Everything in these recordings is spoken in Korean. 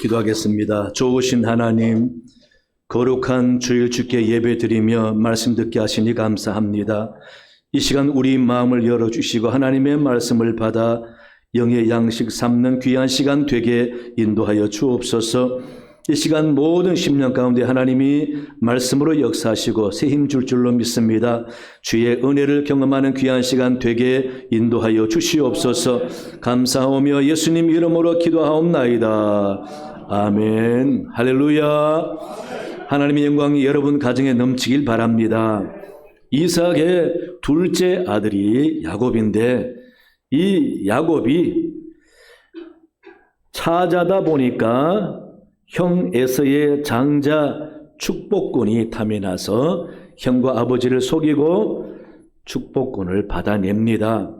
기도하겠습니다. 좋으신 하나님, 거룩한 주일 주께 예배드리며 말씀 듣게 하시니 감사합니다. 이 시간 우리 마음을 열어주시고 하나님의 말씀을 받아 영의 양식 삼는 귀한 시간 되게 인도하여 주옵소서. 이 시간 모든 심령 가운데 하나님이 말씀으로 역사하시고 새 힘 줄 줄로 믿습니다. 주의 은혜를 경험하는 귀한 시간 되게 인도하여 주시옵소서. 감사하오며 예수님 이름으로 기도하옵나이다. 아멘. 할렐루야. 하나님의 영광이 여러분 가정에 넘치길 바랍니다. 이삭의 둘째 아들이 야곱인데 이 야곱이 차자다 보니까 형 에서의 장자 축복권이 탐이 나서 형과 아버지를 속이고 축복권을 받아냅니다.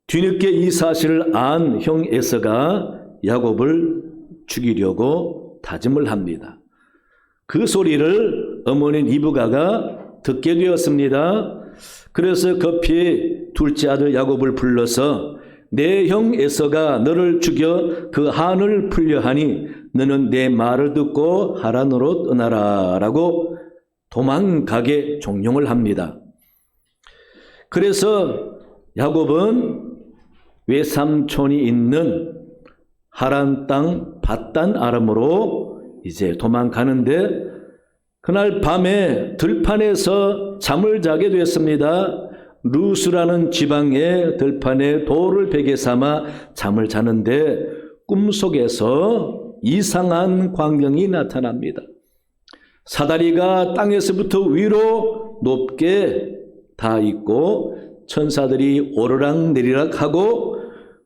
뒤늦게 이 사실을 안 형 에서가 야곱을 죽이려고 다짐을 합니다. 그 소리를 어머니 리브가가 듣게 되었습니다. 그래서 급히 둘째 아들 야곱을 불러서 내 형 에서가 너를 죽여 그 한을 풀려 하니 너는 내 말을 듣고 하란으로 떠나라 라고 도망가게 종용을 합니다. 그래서 야곱은 외삼촌이 있는 하란 땅 밧단 아람으로 이제 도망가는데 그날 밤에 들판에서 잠을 자게 됐습니다. 루스라는 지방의 들판에 돌을 베개 삼아 잠을 자는데 꿈속에서 이상한 광경이 나타납니다. 사다리가 땅에서부터 위로 높게 닿아 있고 천사들이 오르락 내리락 하고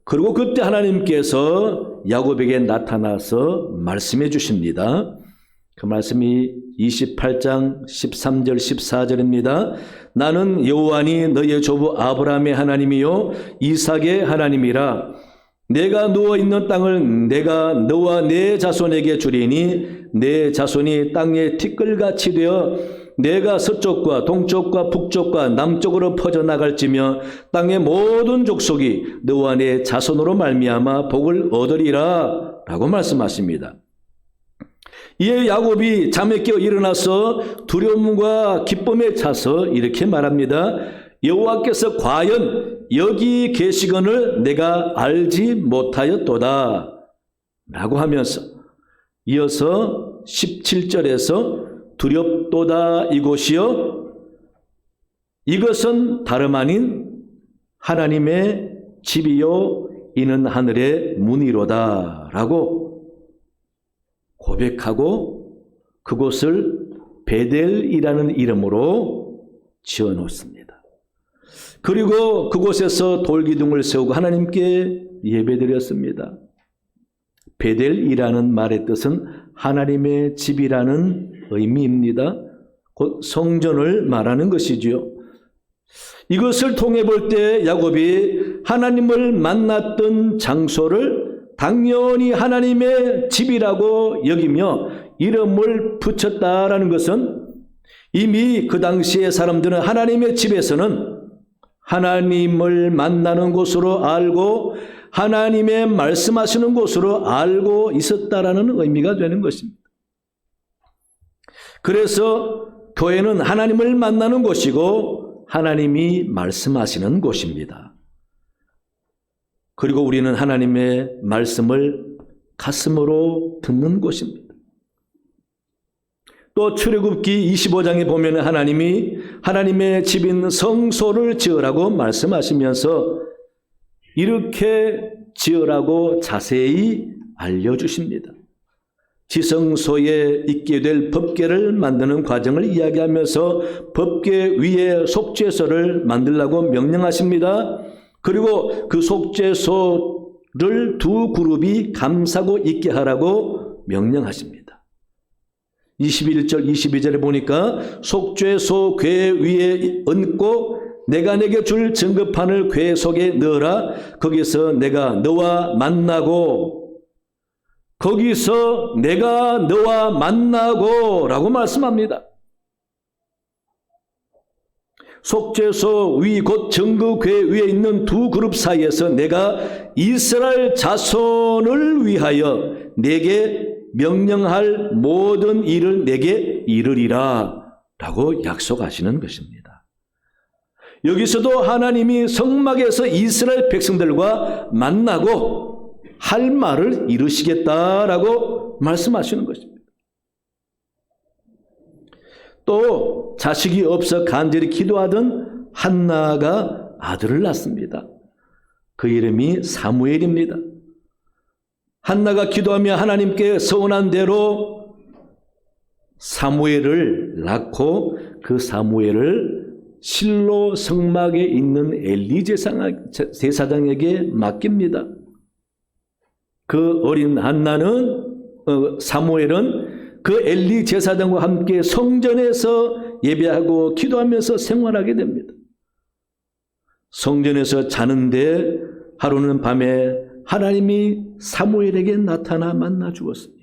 그리고 그때 하나님께서 야곱에게 나타나서 말씀해 주십니다. 그 말씀이 28장 13절 14절입니다. 나는 여호와니 너의 조부 아브라함의 하나님이요 이삭의 하나님이라. 내가 누워있는 땅을 내가 너와 내 자손에게 주리니 내 자손이 땅에 티끌같이 되어 내가 서쪽과 동쪽과 북쪽과 남쪽으로 퍼져나갈지며 땅의 모든 족속이 너와 내 자손으로 말미암아 복을 얻으리라 라고 말씀하십니다. 이에 야곱이 잠에 깨어 일어나서 두려움과 기쁨에 차서 이렇게 말합니다. 여호와께서 과연 여기 계시거늘 내가 알지 못하였도다 라고 하면서 이어서 17절에서 두렵도다 이곳이요 이것은 다름 아닌 하나님의 집이요 이는 하늘의 문이로다 라고 고백하고 그곳을 베델이라는 이름으로 지어놓습니다. 그리고 그곳에서 돌기둥을 세우고 하나님께 예배드렸습니다. 베델이라는 말의 뜻은 하나님의 집이라는 의미입니다. 곧 성전을 말하는 것이지요. 이것을 통해 볼 때 야곱이 하나님을 만났던 장소를 당연히 하나님의 집이라고 여기며 이름을 붙였다라는 것은 이미 그 당시의 사람들은 하나님의 집에서는 하나님을 만나는 곳으로 알고 하나님의 말씀하시는 곳으로 알고 있었다라는 의미가 되는 것입니다. 그래서 교회는 하나님을 만나는 곳이고 하나님이 말씀하시는 곳입니다. 그리고 우리는 하나님의 말씀을 가슴으로 듣는 곳입니다. 또 출애굽기 25장에 보면 하나님이 하나님의 집인 성소를 지으라고 말씀하시면서 이렇게 지으라고 자세히 알려주십니다. 지성소에 있게 될 법궤를 만드는 과정을 이야기하면서 법궤 위에 속죄소를 만들라고 명령하십니다. 그리고 그 속죄소를 두 그룹이 감싸고 있게 하라고 명령하십니다. 21절 22절에 보니까 속죄소 궤 위에 얹고 내가 내게 줄 증거판을 궤 속에 넣어라. 거기서 내가 너와 만나고 거기서 내가 너와 만나고 라고 말씀합니다. 속죄소 위 곧 정극궤 위에 있는 두 그룹 사이에서 내가 이스라엘 자손을 위하여 내게 명령할 모든 일을 내게 이르리라 라고 약속하시는 것입니다. 여기서도 하나님이 성막에서 이스라엘 백성들과 만나고 할 말을 이루시겠다라고 말씀하시는 것입니다. 또 자식이 없어 간절히 기도하던 한나가 아들을 낳습니다. 그 이름이 사무엘입니다. 한나가 기도하며 하나님께 서원한 대로 사무엘을 낳고 그 사무엘을 실로 성막에 있는 엘리 제사장에게 맡깁니다. 그 어린 사무엘은 그 엘리 제사장과 함께 성전에서 예배하고 기도하면서 생활하게 됩니다. 성전에서 자는데 하루는 밤에 하나님이 사무엘에게 나타나 만나 주었습니다.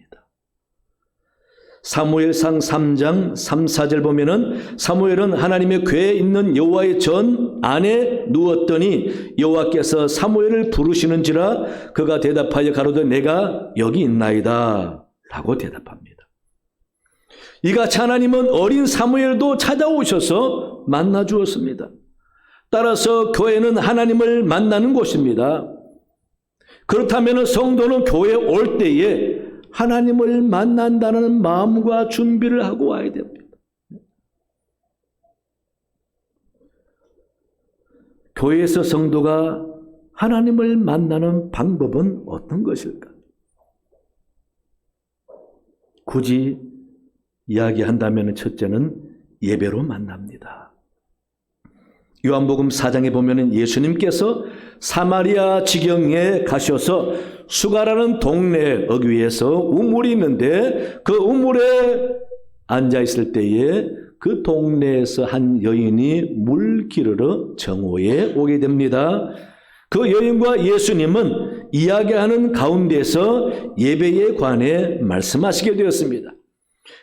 사무엘상 3장 3, 4절 보면은 사무엘은 하나님의 궤에 있는 여호와의 전 안에 누웠더니 여호와께서 사무엘을 부르시는지라 그가 대답하여 가로되 내가 여기 있나이다 라고 대답합니다. 이같이 하나님은 어린 사무엘도 찾아오셔서 만나 주었습니다. 따라서 교회는 하나님을 만나는 곳입니다. 그렇다면 성도는 교회에 올 때에 하나님을 만난다는 마음과 준비를 하고 와야 됩니다. 교회에서 성도가 하나님을 만나는 방법은 어떤 것일까? 굳이 이야기한다면 첫째는 예배로 만납니다. 요한복음 4장에 보면 예수님께서 사마리아 지경에 가셔서 수가라는 동네 어귀에서 우물이 있는데 그 우물에 앉아 있을 때에 그 동네에서 한 여인이 물 기르러 정오에 오게 됩니다. 그 여인과 예수님은 이야기하는 가운데서 예배에 관해 말씀하시게 되었습니다.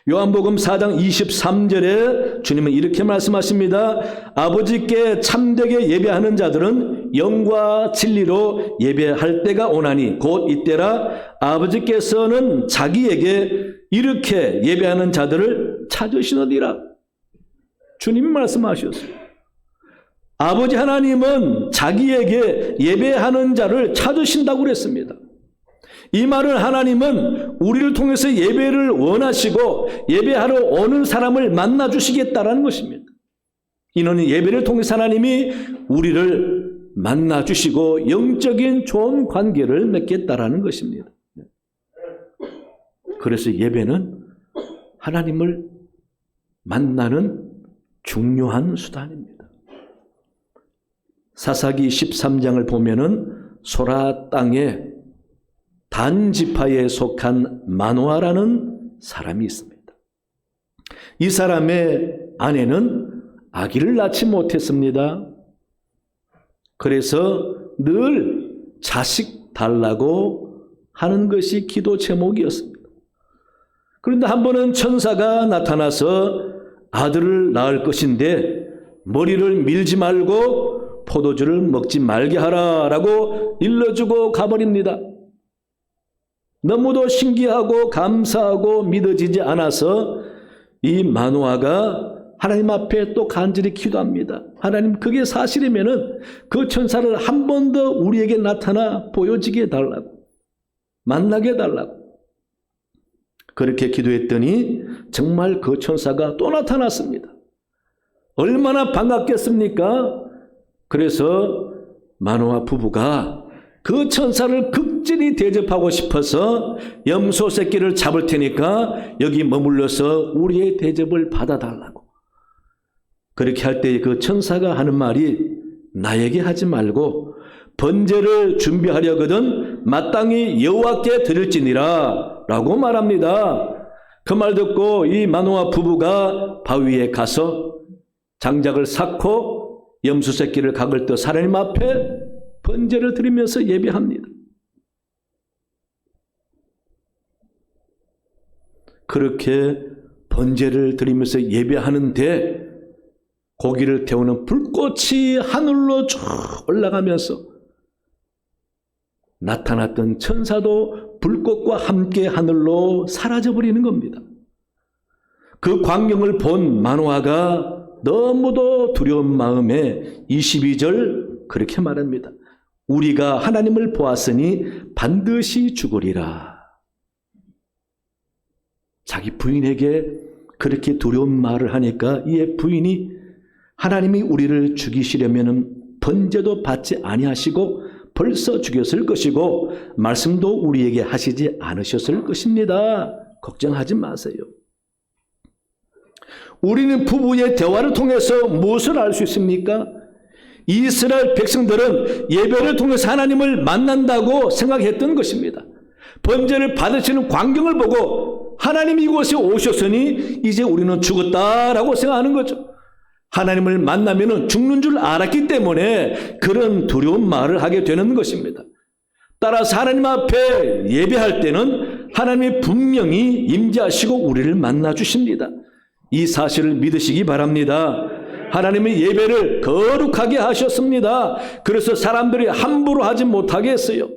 요한복음 4장 23절에 주님은 이렇게 말씀하십니다. 아버지께 참되게 예배하는 자들은 영과 진리로 예배할 때가 오나니 곧 이때라 아버지께서는 자기에게 이렇게 예배하는 자들을 찾으시느니라. 주님이 말씀하셨어요. 아버지 하나님은 자기에게 예배하는 자를 찾으신다고 그랬습니다. 이 말은 하나님은 우리를 통해서 예배를 원하시고 예배하러 오는 사람을 만나 주시겠다라는 것입니다. 이는 예배를 통해서 하나님이 우리를 만나 주시고 영적인 좋은 관계를 맺겠다라는 것입니다. 그래서 예배는 하나님을 만나는 중요한 수단입니다. 사사기 13장을 보면은 소라 땅에 단지파에 속한 마노아라는 사람이 있습니다. 이 사람의 아내는 아기를 낳지 못했습니다. 그래서 늘 자식 달라고 하는 것이 기도 제목이었습니다. 그런데 한 번은 천사가 나타나서 아들을 낳을 것인데 머리를 밀지 말고 포도주를 먹지 말게 하라라고 일러주고 가버립니다. 너무도 신기하고 감사하고 믿어지지 않아서 이 마노아가 하나님 앞에 또 간절히 기도합니다. 하나님, 그게 사실이면은 그 천사를 한 번 더 우리에게 나타나 보여지게 해달라고, 만나게 해달라고. 그렇게 기도했더니 정말 그 천사가 또 나타났습니다. 얼마나 반갑겠습니까? 그래서 마노아 부부가 그 천사를 극진히 대접하고 싶어서 염소 새끼를 잡을 테니까 여기 머물러서 우리의 대접을 받아달라고. 그렇게 할 때 그 천사가 하는 말이 나에게 하지 말고 번제를 준비하려거든 마땅히 여호와께 드릴지니라 라고 말합니다. 그 말 듣고 이 마노아 부부가 바위에 가서 장작을 삭고 염소 새끼를 각을 떠 하나님 앞에 번제를 드리면서 예배합니다. 그렇게 번제를 드리면서 예배하는데 고기를 태우는 불꽃이 하늘로 쭉 올라가면서 나타났던 천사도 불꽃과 함께 하늘로 사라져버리는 겁니다. 그 광경을 본 마노아가 너무도 두려운 마음에 22절 그렇게 말합니다. 우리가 하나님을 보았으니 반드시 죽으리라. 자기 부인에게 그렇게 두려운 말을 하니까 이에 부인이 하나님이 우리를 죽이시려면 번제도 받지 아니하시고 벌써 죽였을 것이고 말씀도 우리에게 하시지 않으셨을 것입니다. 걱정하지 마세요. 우리는 부부의 대화를 통해서 무엇을 알 수 있습니까? 이스라엘 백성들은 예배를 통해서 하나님을 만난다고 생각했던 것입니다. 번제를 받으시는 광경을 보고 하나님이 이곳에 오셨으니 이제 우리는 죽었다라고 생각하는 거죠. 하나님을 만나면 죽는 줄 알았기 때문에 그런 두려운 말을 하게 되는 것입니다. 따라서 하나님 앞에 예배할 때는 하나님이 분명히 임재하시고 우리를 만나 주십니다. 이 사실을 믿으시기 바랍니다. 하나님의 예배를 거룩하게 하셨습니다. 그래서 사람들이 함부로 하지 못하게 했어요.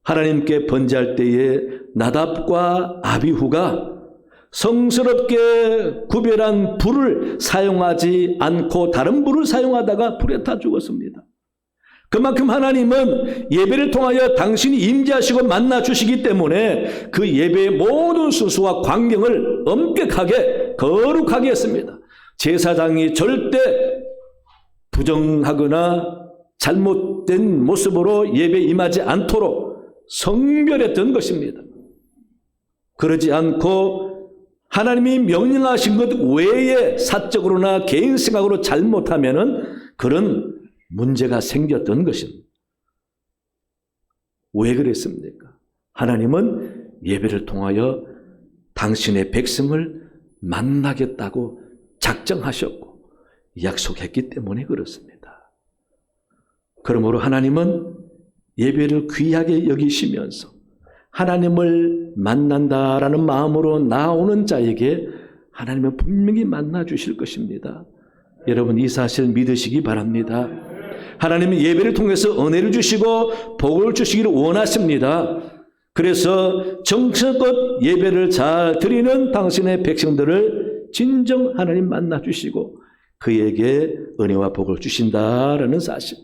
하나님께 번제할 때에 나답과 아비후가 성스럽게 구별한 불을 사용하지 않고 다른 불을 사용하다가 불에 타 죽었습니다. 그만큼 하나님은 예배를 통하여 당신이 임재하시고 만나 주시기 때문에 그 예배의 모든 순수와 광경을 엄격하게 거룩하게 했습니다. 제사장이 절대 부정하거나 잘못된 모습으로 예배에 임하지 않도록 성별했던 것입니다. 그러지 않고 하나님이 명령하신 것 외에 사적으로나 개인 생각으로 잘못하면은 그런 문제가 생겼던 것입니다. 왜 그랬습니까? 하나님은 예배를 통하여 당신의 백성을 만나겠다고 작정하셨고 약속했기 때문에 그렇습니다. 그러므로 하나님은 예배를 귀하게 여기시면서 하나님을 만난다라는 마음으로 나오는 자에게 하나님은 분명히 만나 주실 것입니다. 여러분 이 사실 믿으시기 바랍니다. 하나님은 예배를 통해서 은혜를 주시고 복을 주시기를 원하십니다. 그래서 정성껏 예배를 잘 드리는 당신의 백성들을 진정 하나님 만나 주시고 그에게 은혜와 복을 주신다라는 사실.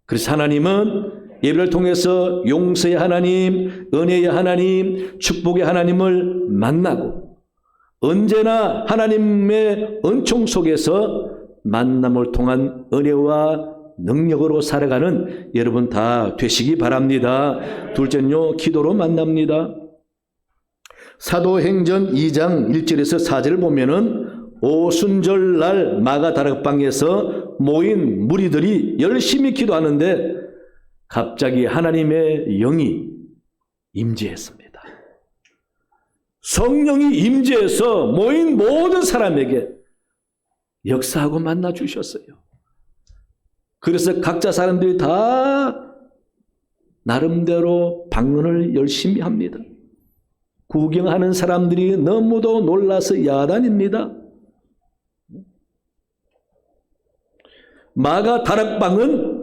그래서 하나님은 예배를 통해서 용서의 하나님, 은혜의 하나님, 축복의 하나님을 만나고 언제나 하나님의 은총 속에서 만남을 통한 은혜와 능력으로 살아가는 여러분 다 되시기 바랍니다. 둘째는요, 기도로 만납니다. 사도행전 2장 1절에서 4절을 보면은 오순절날 마가다락방에서 모인 무리들이 열심히 기도하는데 갑자기 하나님의 영이 임재했습니다. 성령이 임재해서 모인 모든 사람에게 역사하고 만나 주셨어요. 그래서 각자 사람들이 다 나름대로 방언을 열심히 합니다. 구경하는 사람들이 너무도 놀라서 야단입니다. 마가다락방은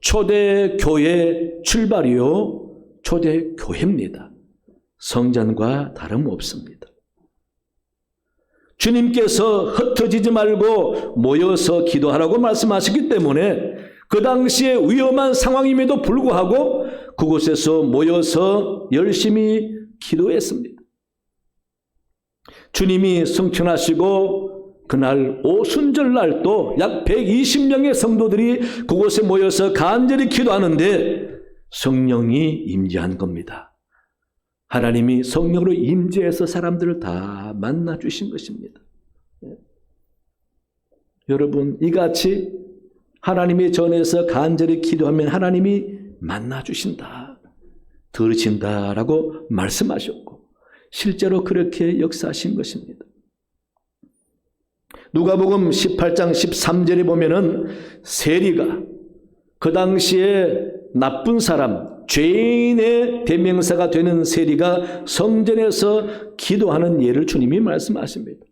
초대교회 출발이요, 초대교회입니다. 성전과 다름없습니다. 주님께서 흩어지지 말고 모여서 기도하라고 말씀하셨기 때문에 그 당시에 위험한 상황임에도 불구하고 그곳에서 모여서 열심히 기도했습니다. 주님이 승천하시고 그날 오순절날 또 약 120명의 성도들이 그곳에 모여서 간절히 기도하는데 성령이 임재한 겁니다. 하나님이 성령으로 임재해서 사람들을 다 만나 주신 것입니다. 여러분 이같이 하나님의 전에서 간절히 기도하면 하나님이 만나 주신다, 들으신다라고 말씀하셨고 실제로 그렇게 역사하신 것입니다. 누가복음 18장 13절에 보면은 세리가 그 당시에 나쁜 사람, 죄인의 대명사가 되는 세리가 성전에서 기도하는 예를 주님이 말씀하십니다.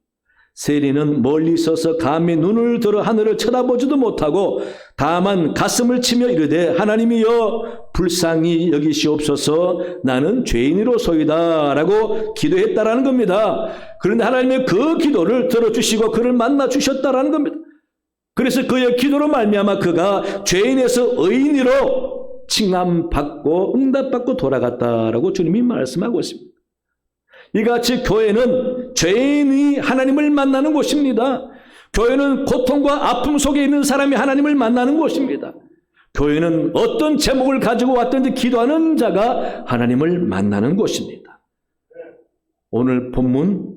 세리는 멀리 서서 감히 눈을 들어 하늘을 쳐다보지도 못하고 다만 가슴을 치며 이르되 하나님이여 불쌍히 여기시옵소서 나는 죄인이로소이다 라고 기도했다라는 겁니다. 그런데 하나님의 그 기도를 들어주시고 그를 만나주셨다라는 겁니다. 그래서 그의 기도로 말미암아 그가 죄인에서 의인으로 칭함받고 응답받고 돌아갔다라고 주님이 말씀하고 있습니다. 이같이 교회는 죄인이 하나님을 만나는 곳입니다. 교회는 고통과 아픔 속에 있는 사람이 하나님을 만나는 곳입니다. 교회는 어떤 제목을 가지고 왔든지 기도하는 자가 하나님을 만나는 곳입니다. 오늘 본문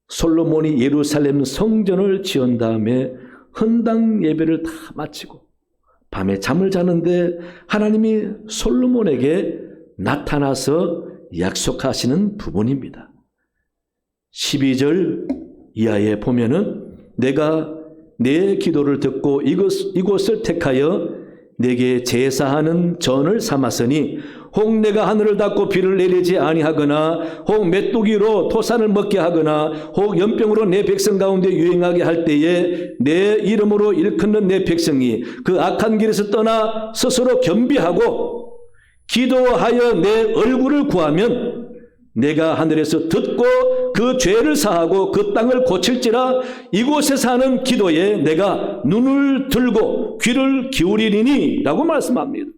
솔로몬이 예루살렘 성전을 지은 다음에 헌당 예배를 다 마치고 밤에 잠을 자는데 하나님이 솔로몬에게 나타나서 약속하시는 부분입니다. 12절 이하에 보면은 내가 내 기도를 듣고 이곳을 택하여 내게 제사하는 전을 삼았으니 혹 내가 하늘을 닫고 비를 내리지 아니하거나 혹 메뚜기로 토산을 먹게 하거나 혹 연병으로 내 백성 가운데 유행하게 할 때에 내 이름으로 일컫는 내 백성이 그 악한 길에서 떠나 스스로 겸비하고 기도하여 내 얼굴을 구하면 내가 하늘에서 듣고 그 죄를 사하고 그 땅을 고칠지라 이곳에서 하는 기도에 내가 눈을 들고 귀를 기울이리니 라고 말씀합니다.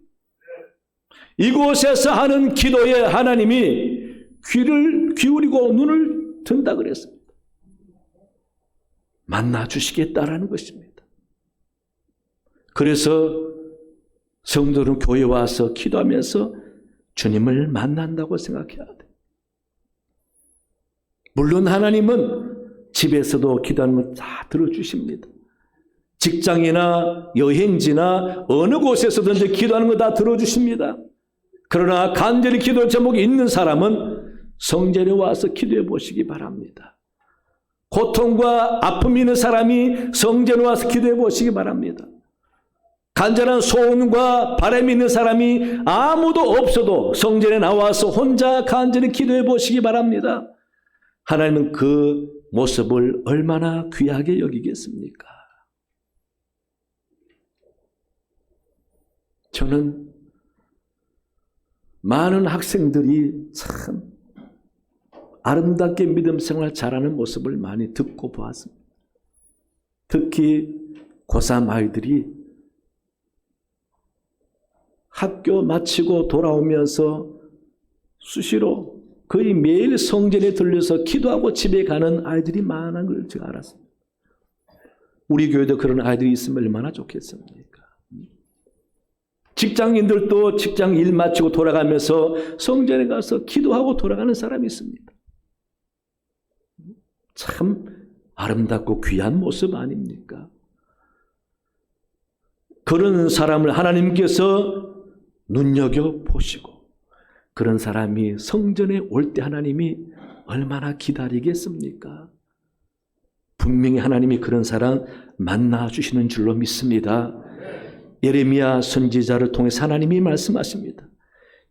이곳에서 하는 기도에 하나님이 귀를 기울이고 눈을 든다 그랬습니다. 만나 주시겠다라는 것입니다. 그래서 성도는 교회에 와서 기도하면서 주님을 만난다고 생각해야 돼. 물론 하나님은 집에서도 기도하는 거 다 들어주십니다. 직장이나 여행지나 어느 곳에서든지 기도하는 거 다 들어주십니다. 그러나 간절히 기도 제목이 있는 사람은 성전에 와서 기도해 보시기 바랍니다. 고통과 아픔이 있는 사람이 성전에 와서 기도해 보시기 바랍니다. 간절한 소원과 바람이 있는 사람이 아무도 없어도 성전에 나와서 혼자 간절히 기도해 보시기 바랍니다. 하나님은 그 모습을 얼마나 귀하게 여기겠습니까? 저는 많은 학생들이 참 아름답게 믿음 생활 잘하는 모습을 많이 듣고 보았습니다. 특히 고3 아이들이 학교 마치고 돌아오면서 수시로 거의 매일 성전에 들려서 기도하고 집에 가는 아이들이 많은 걸 제가 알았습니다. 우리 교회도 그런 아이들이 있으면 얼마나 좋겠습니까? 직장인들도 직장 일 마치고 돌아가면서 성전에 가서 기도하고 돌아가는 사람이 있습니다. 참 아름답고 귀한 모습 아닙니까? 그런 사람을 하나님께서 눈여겨보시고 그런 사람이 성전에 올 때 하나님이 얼마나 기다리겠습니까? 분명히 하나님이 그런 사람 만나주시는 줄로 믿습니다. 예레미야 선지자를 통해서 하나님이 말씀하십니다.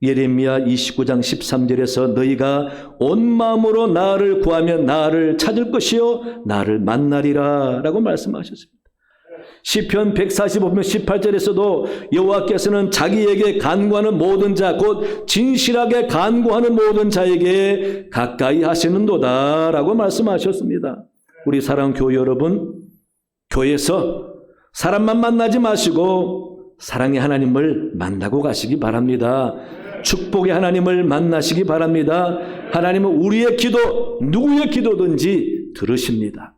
예레미야 29장 13절에서 너희가 온 마음으로 나를 구하면 나를 찾을 것이요 나를 만나리라 라고 말씀하셨습니다. 시편 145편 18절에서도 여호와께서는 자기에게 간구하는 모든 자 곧 진실하게 간구하는 모든 자에게 가까이 하시는도다 라고 말씀하셨습니다. 우리 사랑하는 교회 여러분, 교회에서 사람만 만나지 마시고 사랑의 하나님을 만나고 가시기 바랍니다. 축복의 하나님을 만나시기 바랍니다. 하나님은 우리의 기도, 누구의 기도든지 들으십니다.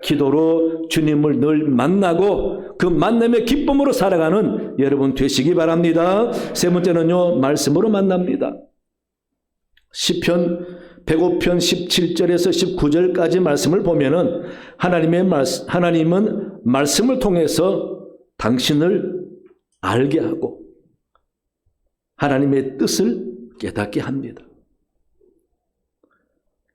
기도로 주님을 늘 만나고 그 만남의 기쁨으로 살아가는 여러분 되시기 바랍니다. 세 번째는요, 말씀으로 만납니다. 시편 105편 17절에서 19절까지 말씀을 보면은 하나님은 말씀을 통해서 당신을 알게 하고 하나님의 뜻을 깨닫게 합니다.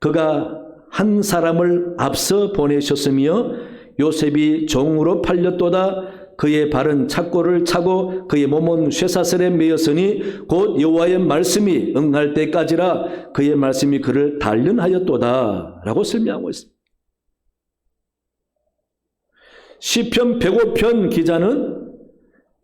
그가 한 사람을 앞서 보내셨으며 요셉이 종으로 팔렸도다. 그의 발은 착고를 차고 그의 몸은 쇠사슬에 매였으니 곧 여호와의 말씀이 응할 때까지라 그의 말씀이 그를 단련하였도다 라고 설명하고 있습니다. 시편 105편 기자는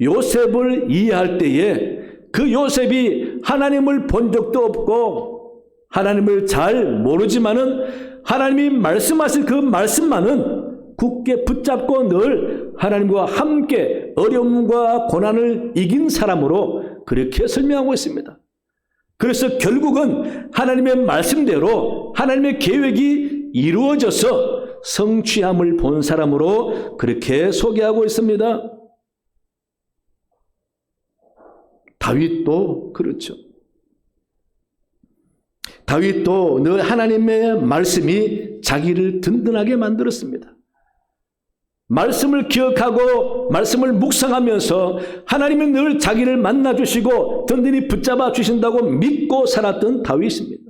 요셉을 이해할 때에 그 요셉이 하나님을 본 적도 없고 하나님을 잘 모르지만은 하나님이 말씀하신 그 말씀만은 굳게 붙잡고 늘 하나님과 함께 어려움과 고난을 이긴 사람으로 그렇게 설명하고 있습니다. 그래서 결국은 하나님의 말씀대로 하나님의 계획이 이루어져서 성취함을 본 사람으로 그렇게 소개하고 있습니다. 다윗도 그렇죠. 다윗도 늘 하나님의 말씀이 자기를 든든하게 만들었습니다. 말씀을 기억하고 말씀을 묵상하면서 하나님이 늘 자기를 만나주시고 든든히 붙잡아 주신다고 믿고 살았던 다윗입니다.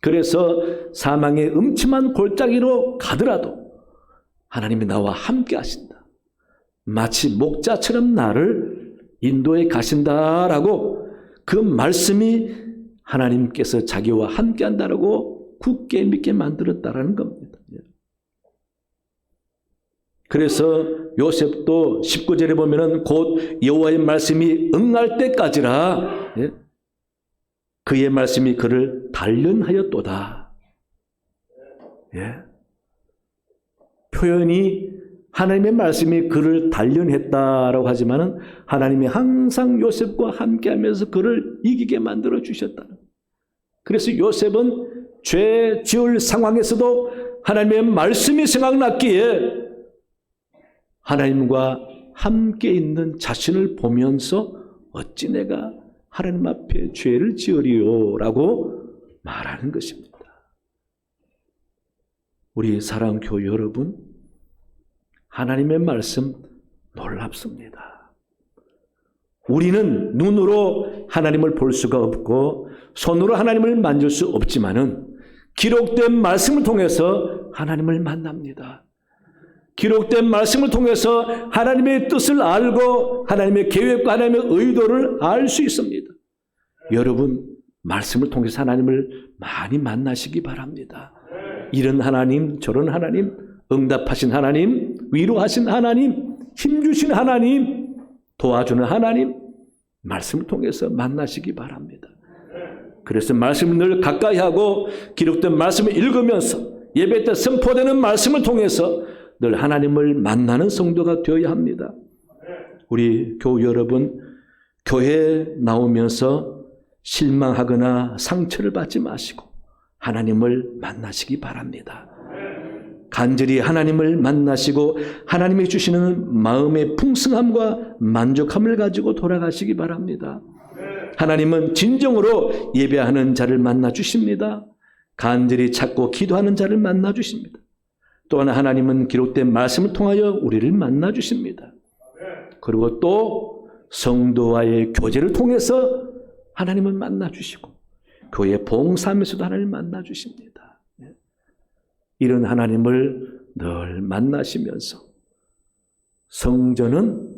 그래서 사망의 음침한 골짜기로 가더라도 하나님이 나와 함께 하신다. 마치 목자처럼 나를 인도해 가신다라고 그 말씀이 하나님께서 자기와 함께 한다라고 굳게 믿게 만들었다라는 겁니다. 그래서 요셉도 19절에 보면은 곧 여호와의 말씀이 응할 때까지라 그의 말씀이 그를 단련하였도다. 표현이 하나님의 말씀이 그를 단련했다라고 하지만은 하나님이 항상 요셉과 함께하면서 그를 이기게 만들어 주셨다. 그래서 요셉은 죄 지을 상황에서도 하나님의 말씀이 생각났기에 하나님과 함께 있는 자신을 보면서 어찌 내가 하나님 앞에 죄를 지으리요라고 말하는 것입니다. 우리 사랑교회 여러분, 하나님의 말씀 놀랍습니다. 우리는 눈으로 하나님을 볼 수가 없고 손으로 하나님을 만질 수 없지만은 기록된 말씀을 통해서 하나님을 만납니다. 기록된 말씀을 통해서 하나님의 뜻을 알고 하나님의 계획과 하나님의 의도를 알 수 있습니다. 여러분, 말씀을 통해서 하나님을 많이 만나시기 바랍니다. 이런 하나님, 저런 하나님, 응답하신 하나님, 위로하신 하나님, 힘주신 하나님, 도와주는 하나님, 말씀을 통해서 만나시기 바랍니다. 그래서 말씀을 늘 가까이 하고 기록된 말씀을 읽으면서 예배 때 선포되는 말씀을 통해서 늘 하나님을 만나는 성도가 되어야 합니다. 우리 교우 여러분, 교회에 나오면서 실망하거나 상처를 받지 마시고 하나님을 만나시기 바랍니다. 간절히 하나님을 만나시고 하나님이 주시는 마음의 풍성함과 만족함을 가지고 돌아가시기 바랍니다. 하나님은 진정으로 예배하는 자를 만나 주십니다. 간절히 찾고 기도하는 자를 만나 주십니다. 또한 하나님은 기록된 말씀을 통하여 우리를 만나 주십니다. 그리고 또 성도와의 교제를 통해서 하나님을 만나 주시고 교회 봉사하면서도 하나님을 만나 주십니다. 이런 하나님을 늘 만나시면서 성전은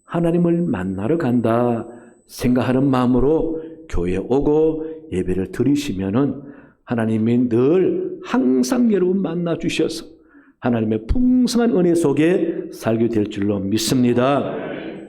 하나님을 만나러 간다 생각하는 마음으로 교회에 오고 예배를 드리시면은 하나님이 늘 항상 여러분 만나 주셔서 하나님의 풍성한 은혜 속에 살게 될 줄로 믿습니다.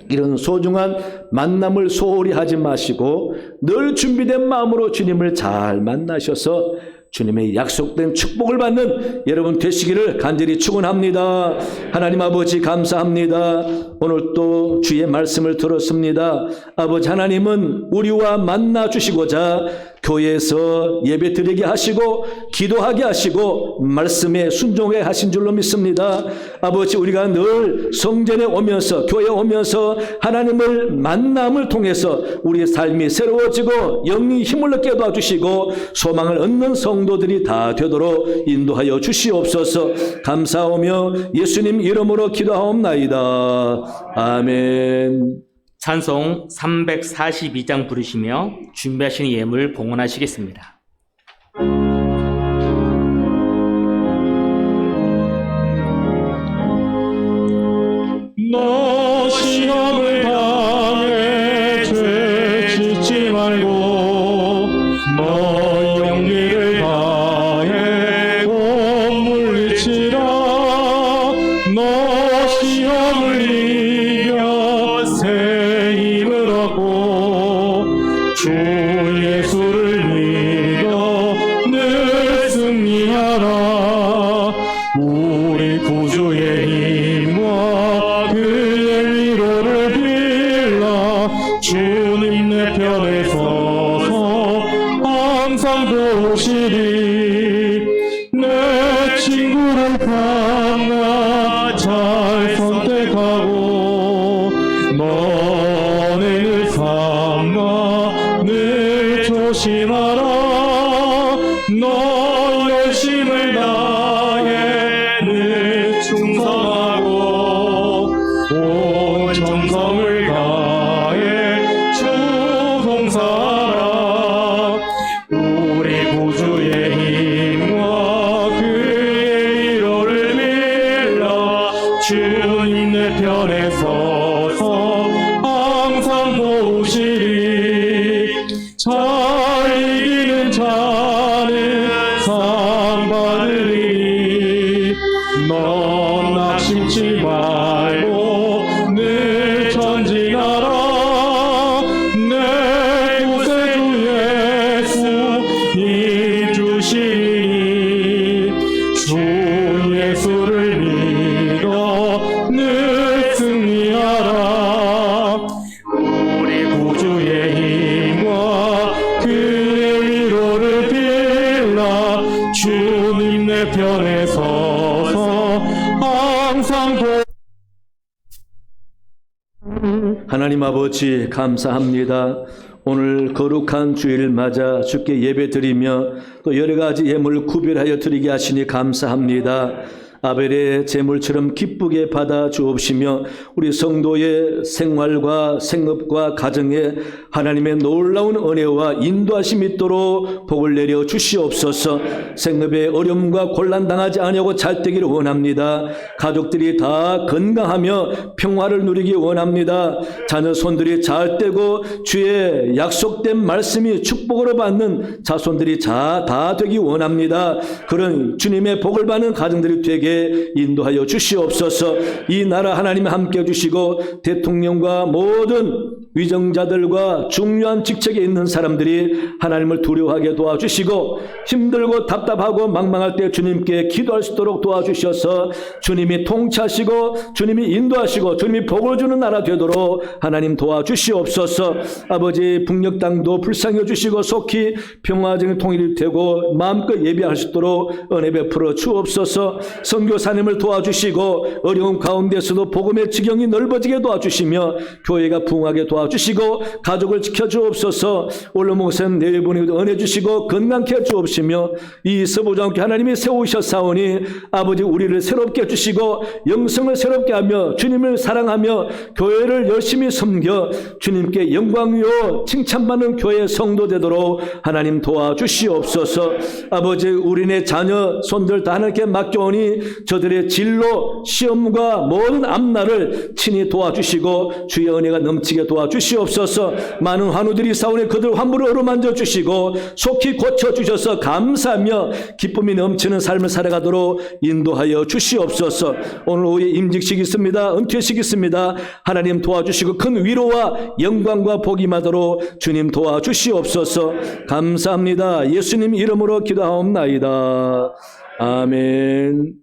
이런 소중한 만남을 소홀히 하지 마시고 늘 준비된 마음으로 주님을 잘 만나셔서 주님의 약속된 축복을 받는 여러분 되시기를 간절히 축원합니다. 하나님 아버지 감사합니다. 오늘 또 주의 말씀을 들었습니다. 아버지 하나님은 우리와 만나 주시고자 교회에서 예배 드리게 하시고 기도하게 하시고 말씀에 순종하게 하신 줄로 믿습니다. 아버지 우리가 늘 성전에 오면서 교회에 오면서 하나님을 만남을 통해서 우리의 삶이 새로워지고 영이 힘을 얻게 도와주시고 소망을 얻는 성도들이 다 되도록 인도하여 주시옵소서. 감사하며 예수님 이름으로 기도하옵나이다. 아멘. 찬송 342장 부르시며 준비하신 예물 봉헌하시겠습니다. 너 시험을 당해 죄 짓지 말고 너 용기를 다해 곧 물리치라. 너 예수를 믿어 늘 승리하라. 우리 구주의 힘과 그의 위로를 빌라. 주님 내 편에 서서 항상 도우시리. 내 친구를 강나 잘 선택하고 너네 늘 삼가 늘 조심하라. 너 열심을 다해 늘 충성하고 온 정성을 다해 주 봉사하라. 우리 구주의 힘과 그의 위로를 빌라. 주님 내 편에 서서 항상 도우시리. 잘 이기는 자는 상 받으리니. 넌 낙심치 말고 늘 전진하라. 내 곳에 주 예수 힘 주시니. 주 예수를 믿어 늘 승리하라. 우리 구주의 힘과 그의 위로를 빌라. 주님 내 편에 서서 항상 하나님 아버지 감사합니다. 오늘 거룩한 주일을 맞아 주께 예배드리며 또 여러 가지 예물을 구별하여 드리게 하시니 감사합니다. 아벨의 제물처럼 기쁘게 받아 주옵시며 우리 성도의 생활과 생업과 가정에 하나님의 놀라운 은혜와 인도하심이 있도록 복을 내려 주시옵소서. 생업에 어려움과 곤란 당하지 아니하고 잘 되기를 원합니다. 가족들이 다 건강하며 평화를 누리기 원합니다. 자녀 손들이 잘 되고 주의 약속된 말씀이 축복으로 받는 자손들이 다 되기 원합니다. 그런 주님의 복을 받는 가정들이 되게 인도하여 주시옵소서. 이 나라 하나님 함께 해주시고 대통령과 모든 위정자들과 중요한 직책에 있는 사람들이 하나님을 두려워하게 도와주시고 힘들고 답답하고 망망할 때 주님께 기도할 수 있도록 도와주셔서 주님이 통치하시고 주님이 인도하시고 주님이 복을 주는 나라 되도록 하나님 도와주시옵소서. 아버지 북녘 땅도 불쌍해 주시고 속히 평화적인 통일이 되고 마음껏 예배할 수 있도록 은혜 베풀어 주옵소서. 선교사님을 도와주시고 어려운 가운데서도 복음의 지경이 넓어지게 도와주시며 교회가 부흥하게 도와주시고 가족을 지켜주옵소서. 올로목은 내일보니 은혜 주시고 건강케 해주옵시며 이 서부장께 하나님이 세우셨사오니 아버지 우리를 새롭게 해주시고 영성을 새롭게 하며 주님을 사랑하며 교회를 열심히 섬겨 주님께 영광이요 칭찬받는 교회 성도 되도록 하나님 도와주시옵소서. 아버지 우리네 자녀 손들 다 하나님께 맡겨오니 저들의 진로 시험과 모든 앞날을 친히 도와주시고 주의 은혜가 넘치게 도와주시옵소서. 많은 환우들이 싸우니 그들 환부를 어루만져 주시고 속히 고쳐주셔서 감사하며 기쁨이 넘치는 삶을 살아가도록 인도하여 주시옵소서. 오늘 오후에 임직식 있습니다. 은퇴식 있습니다. 하나님 도와주시고 큰 위로와 영광과 복이 임하도록 주님 도와주시옵소서. 감사합니다. 예수님 이름으로 기도하옵나이다. 아멘.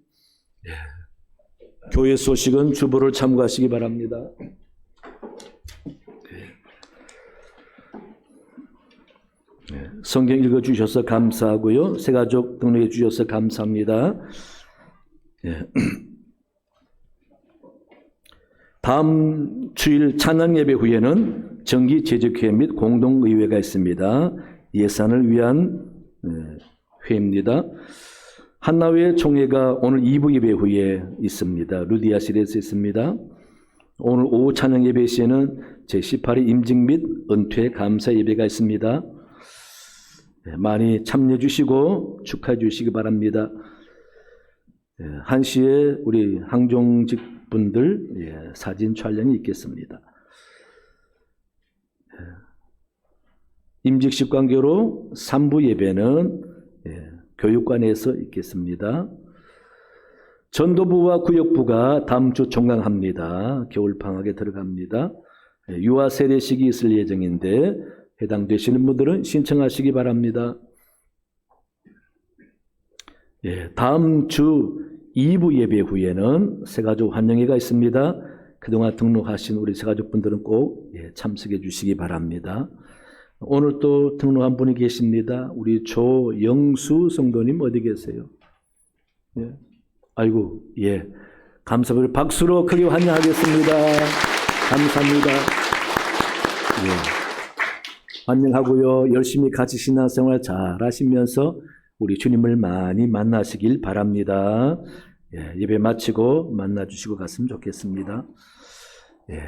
교회 소식은 주보를 참고하시기 바랍니다. 성경 읽어주셔서 감사하고요. 새가족 등록해 주셔서 감사합니다. 다음 주일 찬양 예배 후에는 정기 재직회 및 공동의회가 있습니다. 예산을 위한 회입니다. 한나회 총회가 오늘 2부 예배 후에 있습니다. 루디아실에서 있습니다. 오늘 오후 찬양 예배 시에는 제18회 임직 및 은퇴 감사 예배가 있습니다. 많이 참여해 주시고 축하해 주시기 바랍니다. 1시에 우리 항종직 분들 사진 촬영이 있겠습니다. 임직식 관계로 3부 예배는 교육관에서 있겠습니다. 전도부와 구역부가 다음 주 종강합니다. 겨울방학에 들어갑니다. 유아 세례식이 있을 예정인데 해당되시는 분들은 신청하시기 바랍니다. 예, 다음 주 2부 예배 후에는 새가족 환영회가 있습니다. 그동안 등록하신 우리 새가족분들은 꼭 참석해 주시기 바랍니다. 오늘 또 등록한 분이 계십니다. 우리 조영수 성도님 어디 계세요? 예. 아이고, 예. 감사합니다. 박수로 크게 환영하겠습니다. 감사합니다. 예. 환영하고요. 열심히 같이 신앙생활 잘 하시면서 우리 주님을 많이 만나시길 바랍니다. 예. 예배 마치고 만나주시고 갔으면 좋겠습니다. 예.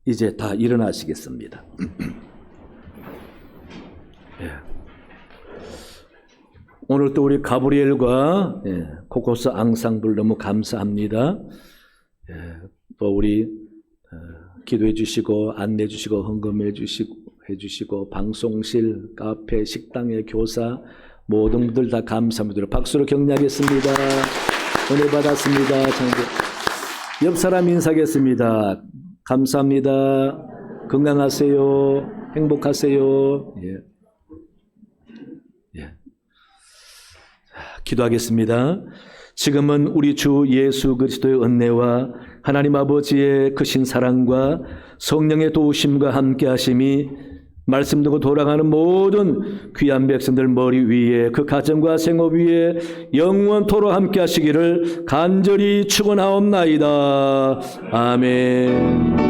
이제 다 일어나시겠습니다. 예. 오늘 또 우리 가브리엘과 코코스 앙상블 너무 감사합니다. 예. 또 우리 기도해 주시고 안내해 주시고 헌금해 주시고 방송실, 카페, 식당의 교사 모든 분들 다 감사합니다. 박수로 격려하겠습니다. 은혜 받았습니다. 옆 사람 인사하겠습니다. 감사합니다. 건강하세요. 행복하세요. 예. 예. 기도하겠습니다. 지금은 우리 주 예수 그리스도의 은혜와 하나님 아버지의 크신 사랑과 성령의 도우심과 함께 하심이 말씀 듣고 돌아가는 모든 귀한 백성들 머리 위에 그 가정과 생업 위에 영원토록 함께 하시기를 간절히 축원하옵나이다. 아멘.